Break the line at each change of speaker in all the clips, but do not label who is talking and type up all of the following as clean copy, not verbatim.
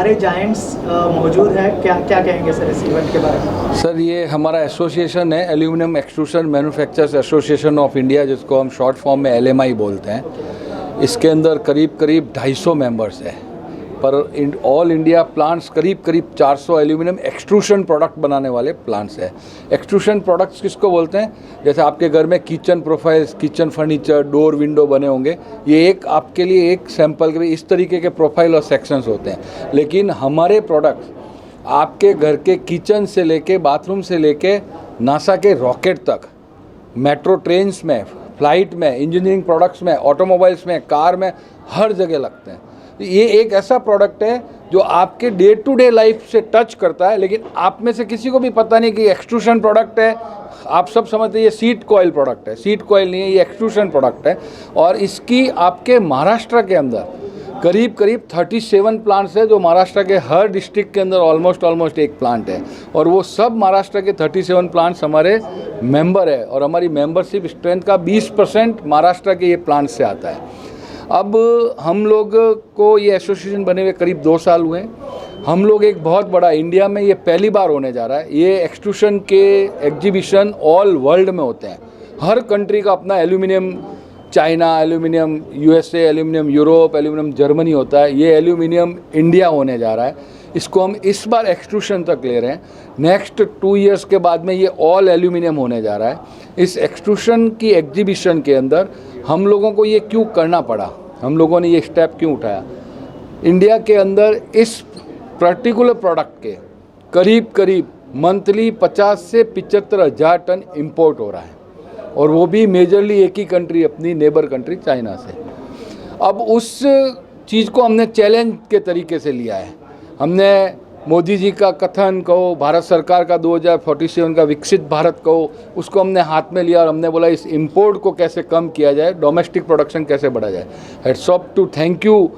सारे जायंट्स मौजूद हैं, क्या क्या कहेंगे सर इस इवेंट के बारे में?
सर ये हमारा एसोसिएशन है, aluminium extrusion manufacturers association of India, जिसको हम शॉर्ट फॉर्म में LMI बोलते हैं। इसके अंदर करीब करीब 250 मेंबर्स हैं, पर ऑल इंडिया प्लांट्स करीब 400 एल्यूमिनियम एक्सट्रूशन प्रोडक्ट बनाने वाले प्लांट्स हैं। एक्सट्रूशन प्रोडक्ट्स किसको बोलते हैं? जैसे आपके घर में kitchen profiles, kitchen furniture, door window बने होंगे, ये एक आपके लिए एक सैंपल के इस तरीके के प्रोफाइल और सेक्शंस होते हैं। लेकिन हमारे प्रोडक्ट्स आपके घर के किचन से लेके बाथरूम से लेके नासा के रॉकेट तक, मेट्रो ट्रेन्स में, फ्लाइट में, इंजीनियरिंग प्रोडक्ट्स में, ऑटोमोबाइल्स में, कार में, हर जगह लगते हैं। ये एक ऐसा प्रोडक्ट है जो आपके डे टू डे लाइफ से टच करता है, लेकिन आप में से किसी को भी पता नहीं कि एक्सट्रूशन प्रोडक्ट है। आप सब समझते हैं ये सीट कॉइल प्रोडक्ट है, सीट कॉइल नहीं है, ये एक्सट्रूशन प्रोडक्ट है। और इसकी आपके महाराष्ट्र के अंदर करीब 37 प्लांट्स है, जो महाराष्ट्र के हर डिस्ट्रिक्ट के अंदर ऑलमोस्ट एक प्लांट है। और वो सब महाराष्ट्र के 37 प्लांट्स हमारे मेंबर है, और हमारी मेंबरशिप स्ट्रेंथ का 20% महाराष्ट्र के ये प्लांट से आता है। अब हम लोग को ये एसोसिएशन बने हुए करीब 2 साल हुए हैं। हम लोग एक बहुत बड़ा, इंडिया में ये पहली बार होने जा रहा है, ये एक्सट्रूशन के एग्जीबिशन ऑल वर्ल्ड में होते हैं। हर कंट्री का अपना aluminium, China aluminium, USA aluminium, Europe aluminium, Germany होता है। ये एल्यूमिनियम इंडिया होने जा रहा है। इसको हम इस बार एक्सट्रूशन तक ले रहे हैं। नेक्स्ट 2 इयर्स के बाद में ये ऑल एल्यूमिनियम होने जा रहा है। इस एक्सट्रूशन की एग्जीबिशन के अंदर हम लोगों को ये क्यों करना पड़ा, हम लोगों ने ये स्टेप क्यों उठाया? इंडिया के अंदर इस पर्टिकुलर प्रोडक्ट के करीब मंथली 50 से 75 हज़ार टन इंपोर्ट हो रहा है, और वो भी मेजरली एक ही कंट्री, अपनी नेबर कंट्री चाइना से। अब उस चीज़ को हमने चैलेंज के तरीके से लिया है। हमने मोदी जी का कथन कहो, भारत सरकार का 2047 का विकसित भारत कहो, उसको हमने हाथ में लिया और हमने बोला इस इंपोर्ट को कैसे कम किया जाए, डोमेस्टिक प्रोडक्शन कैसे बढ़ा जाए। Hats off to thank you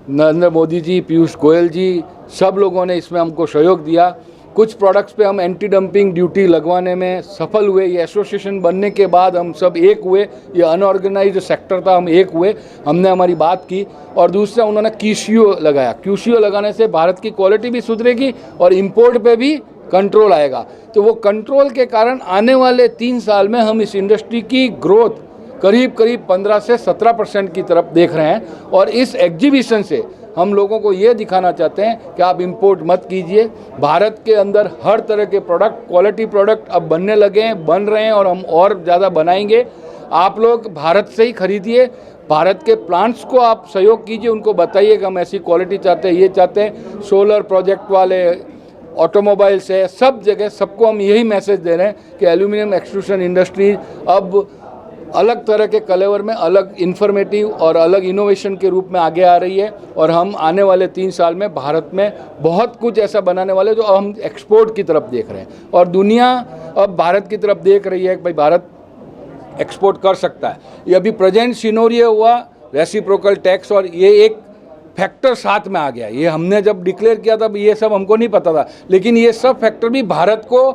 Narendra Modi ji, Piyush Goyal ji, सब लोगों ने इसमें हमको सहयोग दिया। कुछ प्रोडक्ट्स पे हम एंटी डंपिंग ड्यूटी लगवाने में सफल हुए। ये एसोसिएशन बनने के बाद हम सब एक हुए, ये अनऑर्गेनाइज्ड सेक्टर था, हम एक हुए, हमने हमारी बात की। और दूसरा उन्होंने QCO लगाया। QCO लगाने से भारत की क्वालिटी भी सुधरेगी और इम्पोर्ट पे भी कंट्रोल आएगा। तो वो कंट्रोल के कारण आने वाले 3 साल में हम इस इंडस्ट्री की ग्रोथ करीब 15 से 17% की तरफ देख रहे हैं। और इस एग्जीबिशन से हम लोगों को ये दिखाना चाहते हैं कि आप इंपोर्ट मत कीजिए। भारत के अंदर हर तरह के प्रोडक्ट, क्वालिटी प्रोडक्ट अब बनने लगे हैं, बन रहे हैं, और हम और ज़्यादा बनाएंगे। आप लोग भारत से ही खरीदिए, भारत के प्लांट्स को आप सहयोग कीजिए, उनको बताइए कि हम ऐसी क्वालिटी चाहते हैं, ये चाहते हैं। सोलर प्रोजेक्ट वाले, ऑटोमोबाइल्स है, सब जगह सबको हम यही मैसेज दे रहे हैं कि एल्यूमिनियम एक्सट्रूशन इंडस्ट्री अब अलग तरह के कलेवर में, अलग इन्फॉर्मेटिव और अलग इनोवेशन के रूप में आगे आ रही है। और हम आने वाले 3 साल में भारत में बहुत कुछ ऐसा बनाने वाले जो हम एक्सपोर्ट की तरफ देख रहे हैं। और दुनिया अब भारत की तरफ देख रही है कि भाई भारत एक्सपोर्ट कर सकता है। ये अभी प्रेजेंट सिनेरियो हुआ रेसिप्रोकल टैक्स, और ये एक फैक्टर साथ में आ गया। ये हमने जब डिक्लेयर किया था ये सब हमको नहीं पता था, लेकिन ये सब फैक्टर भी भारत को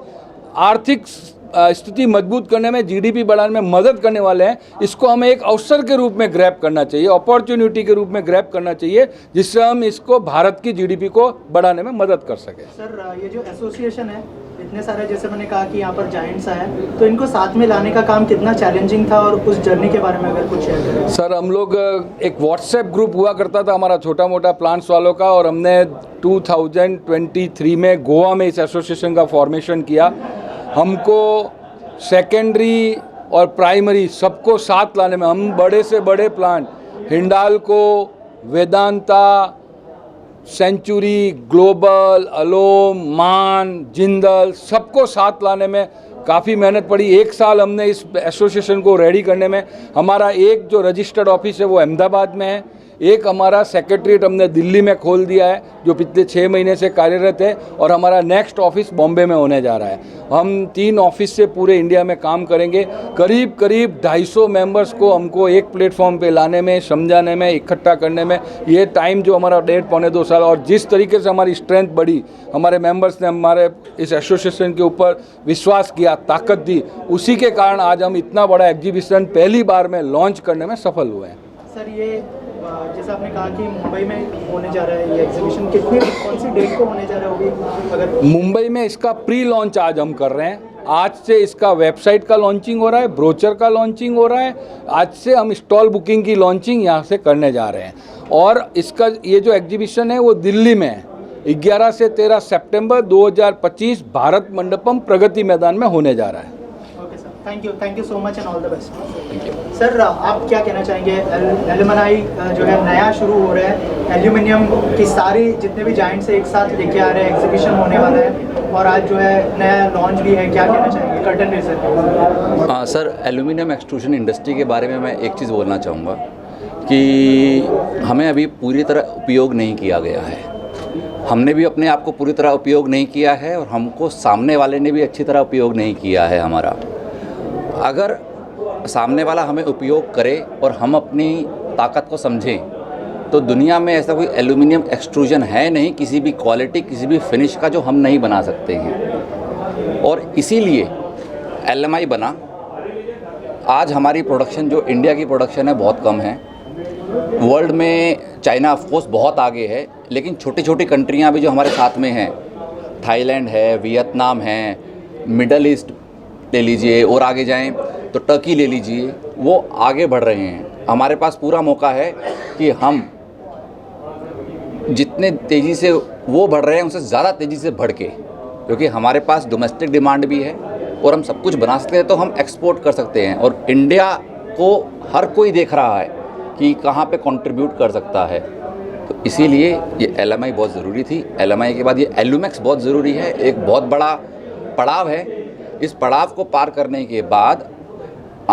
आर्थिक स्थिति मजबूत करने में, GDP बढ़ाने में मदद करने वाले हैं। इसको हमें एक अवसर के रूप में ग्रैब करना चाहिए, अपॉर्चुनिटी के रूप में ग्रैब करना चाहिए, जिससे हम इसको भारत की GDP को बढ़ाने में मदद कर सकें।
सर ये जो एसोसिएशन है, इतने सारे, जैसे मैंने कहा कि यहाँ पर जायंट्स आए, तो इनको साथ में लाने का काम कितना चैलेंजिंग था, और उस जर्नी के बारे में अगर कुछ शेयर करें।
सर हम लोग एक व्हाट्सएप ग्रुप हुआ करता था हमारा छोटा मोटा प्लांट्स वालों का, और हमने 2023 में गोवा में इस एसोसिएशन का फॉर्मेशन किया। हमको सेकेंडरी और प्राइमरी सबको साथ लाने में, हम बड़े से बड़े plant Hindalco, Vedanta, Century, Global, अलोम, मान, जिंदल, सबको साथ लाने में काफ़ी मेहनत पड़ी। 1 साल हमने इस एसोसिएशन को रेडी करने में। हमारा एक जो रजिस्टर्ड ऑफिस है वो अहमदाबाद में है, एक हमारा सेक्रेटरीट हमने दिल्ली में खोल दिया है जो पिछले 6 महीने से कार्यरत है, और हमारा नेक्स्ट ऑफिस बॉम्बे में होने जा रहा है। हम 3 ऑफिस से पूरे इंडिया में काम करेंगे। करीब 250 मेंबर्स को हमको एक प्लेटफॉर्म पे लाने में, समझाने में, इकट्ठा करने में ये टाइम जो हमारा 1.5-2 साल, और जिस तरीके से हमारी स्ट्रेंथ बढ़ी, हमारे मेंबर्स ने हमारे इस एसोसिएशन के ऊपर विश्वास किया, ताकत दी, उसी के कारण आज हम इतना बड़ा एग्जीबिशन पहली बार में लॉन्च करने में सफल हुए हैं।
सर ये जैसा आपने कहा कि मुंबई में होने जा रहा है ये एग्जीबिशन, कौन सी डेट को होने जा रहा है होगी? अगर
मुंबई में इसका प्री लॉन्च आज हम कर रहे हैं। आज से इसका वेबसाइट का लॉन्चिंग हो रहा है, ब्रोचर का लॉन्चिंग हो रहा है। आज से हम स्टॉल बुकिंग की लॉन्चिंग यहाँ से करने जा रहे हैं। और इसका ये जो एग्जीबिशन है वो दिल्ली में है, 11 से 13 सितंबर 2025 भारत मंडपम प्रगति मैदान में होने जा रहा है।
Okay sir, thank you so much and all the best. Sir आप क्या कहना चाहेंगे? एल्यूमिनाई जो है नया शुरू हो रहा है, एल्यूमिनियम की सारी जितने भी जाइंट्स एक साथ लेके आ रहे हैं, एग्जीबिशन होने वाला है और आज जो है नया लॉन्च भी है, क्या कहना चाहेंगे कर्टन रेजर?
हाँ सर, एल्यूमिनियम एक्सट्रूशन इंडस्ट्री के बारे में मैं एक चीज़ बोलना चाहूँगा कि हमें अभी पूरी तरह उपयोग नहीं किया गया है। हमने भी अपने आप को पूरी तरह उपयोग नहीं किया है और हमको सामने वाले ने भी अच्छी तरह उपयोग नहीं किया है हमारा। अगर सामने वाला हमें उपयोग करे और हम अपनी ताकत को समझें तो दुनिया में ऐसा कोई एल्यूमिनियम एक्सट्रूजन है नहीं, किसी भी क्वालिटी, किसी भी फिनिश का, जो हम नहीं बना सकते हैं। और इसीलिए LMI बना। आज हमारी प्रोडक्शन, जो इंडिया की प्रोडक्शन है, बहुत कम है। वर्ल्ड में चाइना ऑफ कोर्स बहुत आगे है, लेकिन छोटी छोटी कंट्रियां भी जो हमारे साथ में हैं, थाईलैंड है, वियतनाम है, मिडल ईस्ट ले लीजिए और आगे जाएं तो टर्की ले लीजिए, वो आगे बढ़ रहे हैं। हमारे पास पूरा मौका है कि हम जितने तेज़ी से वो बढ़ रहे हैं उनसे ज़्यादा तेज़ी से बढ़ के, क्योंकि हमारे पास डोमेस्टिक डिमांड भी है और हम सब कुछ बना सकते हैं, तो हम एक्सपोर्ट कर सकते हैं। और इंडिया को हर कोई देख रहा है कि कहाँ पे कंट्रीब्यूट कर सकता है। तो इसीलिए ये LMI बहुत ज़रूरी थी। LMI के बाद ये एल्यूमेक्स बहुत ज़रूरी है, एक बहुत बड़ा पड़ाव है। इस पड़ाव को पार करने के बाद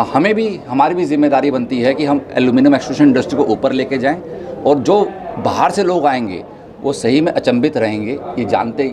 हमें भी, हमारी भी जिम्मेदारी बनती है कि हम एल्यूमिनियम एक्सट्रूशन इंडस्ट्री को ऊपर लेके जाएं और जो बाहर से लोग आएंगे वो सही में अचंभित रहेंगे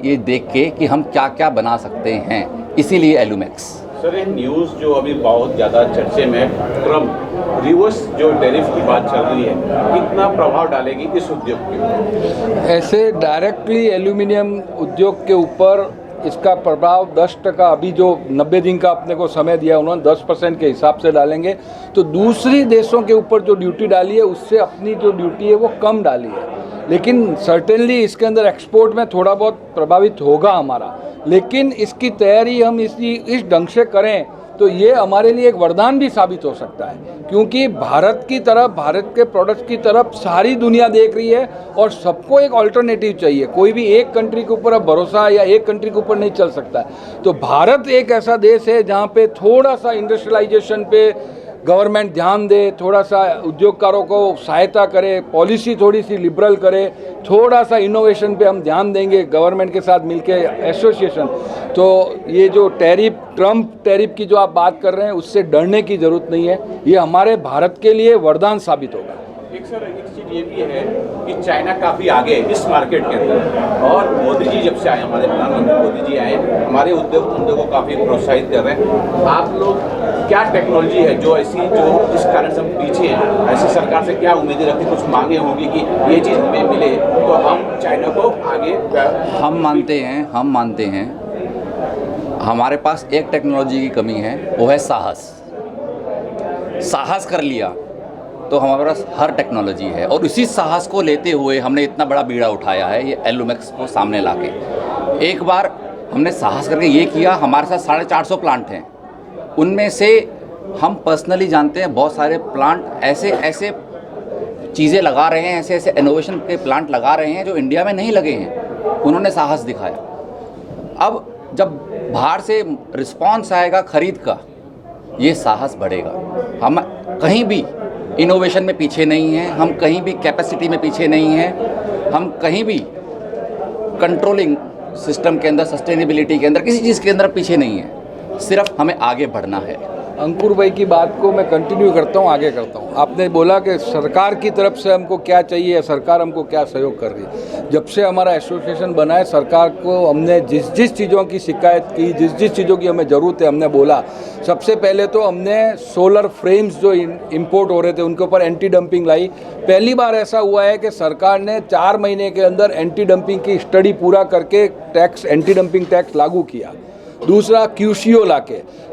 ये देख के कि हम क्या क्या बना सकते हैं। इसीलिए एल्यूमेक्स।
सर, ये न्यूज़ जो अभी बहुत ज़्यादा चर्चे में, ट्रम्प रिवर्स जो टैरिफ की बात चल रही है, कितना प्रभाव डालेगी इस उद्योग के?
ऐसे डायरेक्टली एल्यूमिनियम उद्योग के ऊपर इसका प्रभाव 10%, अभी जो 90 दिन का अपने को समय दिया उन्होंने 10% के हिसाब से डालेंगे। तो दूसरी देशों के ऊपर जो ड्यूटी डाली है उससे अपनी जो ड्यूटी है वो कम डाली है, लेकिन सर्टेनली इसके अंदर एक्सपोर्ट में थोड़ा बहुत प्रभावित होगा हमारा। लेकिन इसकी तैयारी हम इस ढंग से करें तो ये हमारे लिए एक वरदान भी साबित हो सकता है, क्योंकि भारत की तरफ, भारत के प्रोडक्ट्स की तरफ सारी दुनिया देख रही है और सबको एक अल्टरनेटिव चाहिए। कोई भी एक कंट्री के ऊपर अब भरोसा या एक कंट्री के ऊपर नहीं चल सकता है। तो भारत एक ऐसा देश है जहाँ पे थोड़ा सा इंडस्ट्रियलाइजेशन पे गवर्नमेंट ध्यान दे, थोड़ा सा उद्योगकारों को सहायता करे, पॉलिसी थोड़ी सी लिबरल करे, थोड़ा सा इनोवेशन पे हम ध्यान देंगे गवर्नमेंट के साथ मिलके एसोसिएशन। तो ये जो ट्रम्प टैरिफ की जो आप बात कर रहे हैं उससे डरने की ज़रूरत नहीं है, ये हमारे भारत के लिए वरदान साबित होगा।
एक चीज़ ये भी है कि चाइना काफ़ी आगे है इस मार्केट के अंदर, और मोदी जी जब से आए, हमारे प्रधानमंत्री मोदी जी आए, हमारे उद्योग धंधे को काफ़ी प्रोत्साहित कर रहे हैं। आप लोग क्या टेक्नोलॉजी है जो जिस कारण से हम पीछे हैं, ऐसी सरकार से क्या उम्मीदें रखती, कुछ मांगे होंगी कि ये चीज़ हमें मिले तो हम चाइना को आगे?
हम मानते हैं हमारे पास एक टेक्नोलॉजी की कमी है, वो है साहस कर लिया तो हमारे पास हर टेक्नोलॉजी है। और इसी साहस को लेते हुए हमने इतना बड़ा बीड़ा उठाया है ये एल्यूमेक्स को सामने लाके। एक बार हमने साहस करके ये किया, हमारे साथ 450 प्लांट हैं, उनमें से हम पर्सनली जानते हैं बहुत सारे प्लांट ऐसे चीज़ें लगा रहे हैं, ऐसे इनोवेशन के प्लांट लगा रहे हैं जो इंडिया में नहीं लगे हैं। उन्होंने साहस दिखाया। अब जब बाहर से रिस्पांस आएगा खरीद का, ये साहस बढ़ेगा। हम कहीं भी इनोवेशन में पीछे नहीं हैं, हम कहीं भी कैपेसिटी में पीछे नहीं हैं, हम कहीं भी कंट्रोलिंग सिस्टम के अंदर, सस्टेनेबिलिटी के अंदर, किसी चीज़ के अंदर पीछे नहीं है। सिर्फ हमें आगे बढ़ना है।
अंकुर भाई की बात को मैं कंटिन्यू करता हूँ, आगे करता हूँ। आपने बोला कि सरकार की तरफ से हमको क्या चाहिए या सरकार हमको क्या सहयोग कर रही है। जब से हमारा एसोसिएशन बना है, सरकार को हमने जिस चीज़ों की शिकायत की, जिस चीज़ों की हमें ज़रूरत है, हमने बोला। सबसे पहले तो हमने सोलर फ्रेम्स जो इंपोर्ट हो रहे थे उनके ऊपर एंटी डंपिंग लाई। पहली बार ऐसा हुआ है कि सरकार ने 4 महीने के अंदर एंटी डंपिंग की स्टडी पूरा करके एंटी डंपिंग टैक्स लागू किया। दूसरा क्यूसीओ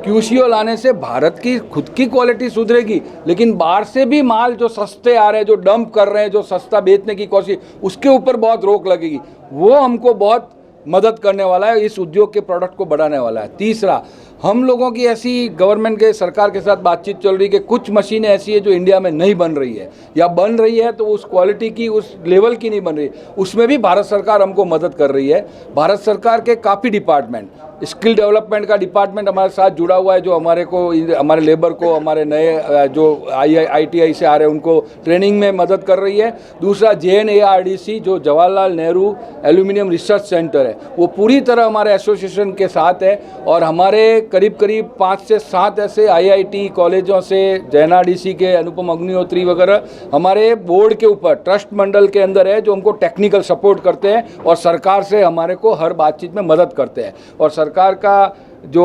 क्यूसीओ लाने से भारत की खुद की क्वालिटी सुधरेगी, लेकिन बाहर से भी माल जो सस्ते आ रहे हैं, जो डंप कर रहे हैं, जो सस्ता बेचने की कोशिश, उसके ऊपर बहुत रोक लगेगी। वो हमको बहुत मदद करने वाला है, इस उद्योग के प्रोडक्ट को बढ़ाने वाला है। तीसरा, हम लोगों की ऐसी गवर्नमेंट के सरकार के साथ बातचीत चल रही है कि कुछ मशीनें ऐसी है जो इंडिया में नहीं बन रही है, या बन रही है तो उस क्वालिटी की, उस लेवल की नहीं बन रही, उसमें भी भारत सरकार हमको मदद कर रही है। भारत सरकार के काफ़ी डिपार्टमेंट, स्किल डेवलपमेंट का डिपार्टमेंट हमारे साथ जुड़ा हुआ है, जो हमारे लेबर को, हमारे नए जो ITI से आ रहे हैं उनको ट्रेनिंग में मदद कर रही है। दूसरा JNARDC जो Jawaharlal Nehru aluminium research centre है, वो पूरी तरह हमारे एसोसिएशन के साथ है, और हमारे करीब 5 से 7 ऐसे IIT कॉलेजों से, JNRDC के अनुपम अग्निहोत्री वगैरह हमारे बोर्ड के ऊपर ट्रस्ट मंडल के अंदर है, जो हमको टेक्निकल सपोर्ट करते हैं और सरकार से हमारे को हर बातचीत में मदद करते हैं। और सरकार का जो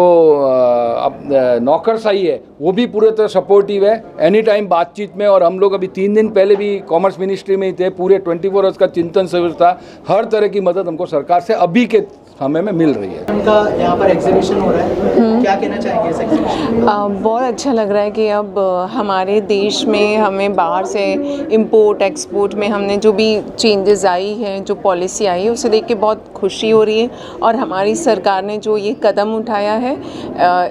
नौकरशाही है वो भी पूरे तरह सपोर्टिव है एनी टाइम बातचीत में। और हम लोग अभी 3 दिन पहले भी कॉमर्स मिनिस्ट्री में ही थे, पूरे 24 आवर्स का चिंतन शिविर था। हर तरह की मदद हमको सरकार से अभी के समय में मिल रही है।
उनका यहाँ पर एग्जीबिशन हो रहा है, क्या कहना चाहेंगे इस एग्जीबिशन?
बहुत अच्छा लग रहा है कि अब हमारे देश में हमें बाहर से इंपोर्ट एक्सपोर्ट में हमने जो भी चेंजेस आई हैं, जो पॉलिसी आई है, उसे देख के बहुत खुशी हो रही है। और हमारी सरकार ने जो ये कदम उठाया है,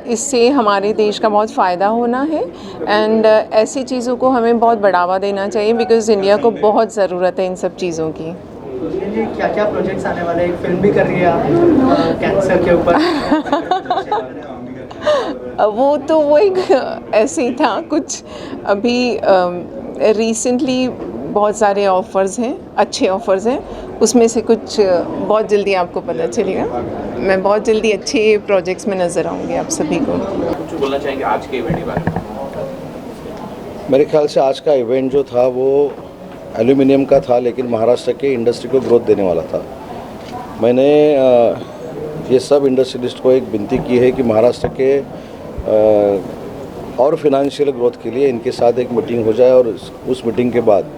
इससे हमारे देश का बहुत फ़ायदा होना है। एंड ऐसी चीज़ों को हमें बहुत बढ़ावा देना चाहिए, बिकॉज़ इंडिया को बहुत ज़रूरत है इन सब चीज़ों की।
क्या क्या प्रोजेक्ट्स आने वाले हैं? एक फिल्म भी कर रही है आप कैंसर के ऊपर।
वो तो वो एक ऐसे ही था कुछ। अभी रिसेंटली बहुत सारे ऑफ़र्स हैं, अच्छे ऑफ़र्स हैं, उसमें से कुछ बहुत जल्दी आपको पता चलेगा। मैं बहुत जल्दी अच्छे प्रोजेक्ट्स में नज़र आऊँगी आप सभी को।
कुछ बोलना चाहेंगे आज के इवेंट के बारे में?
मेरे ख्याल से आज का इवेंट जो था वो एल्यूमिनियम का था, लेकिन महाराष्ट्र के इंडस्ट्री को ग्रोथ देने वाला था। मैंने ये सब इंडस्ट्रियलिस्ट को एक विनती की है कि महाराष्ट्र के और फिनेंशियल ग्रोथ के लिए इनके साथ एक मीटिंग हो जाए, और उस मीटिंग के बाद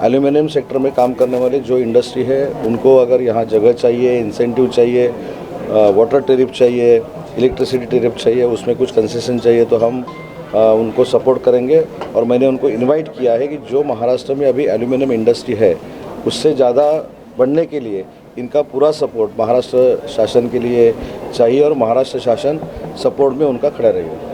एल्यूमिनियम सेक्टर में काम करने वाले जो इंडस्ट्री है उनको अगर यहाँ जगह चाहिए, इंसेंटिव चाहिए, वाटर टैरिफ चाहिए, इलेक्ट्रिसिटी टैरिफ चाहिए, उसमें कुछ कंसेशन चाहिए, तो हम उनको सपोर्ट करेंगे। और मैंने उनको इनवाइट किया है कि जो महाराष्ट्र में अभी एल्यूमिनियम इंडस्ट्री है उससे ज़्यादा बढ़ने के लिए इनका पूरा सपोर्ट महाराष्ट्र शासन के लिए चाहिए, और महाराष्ट्र शासन सपोर्ट में उनका खड़ा रहेगा।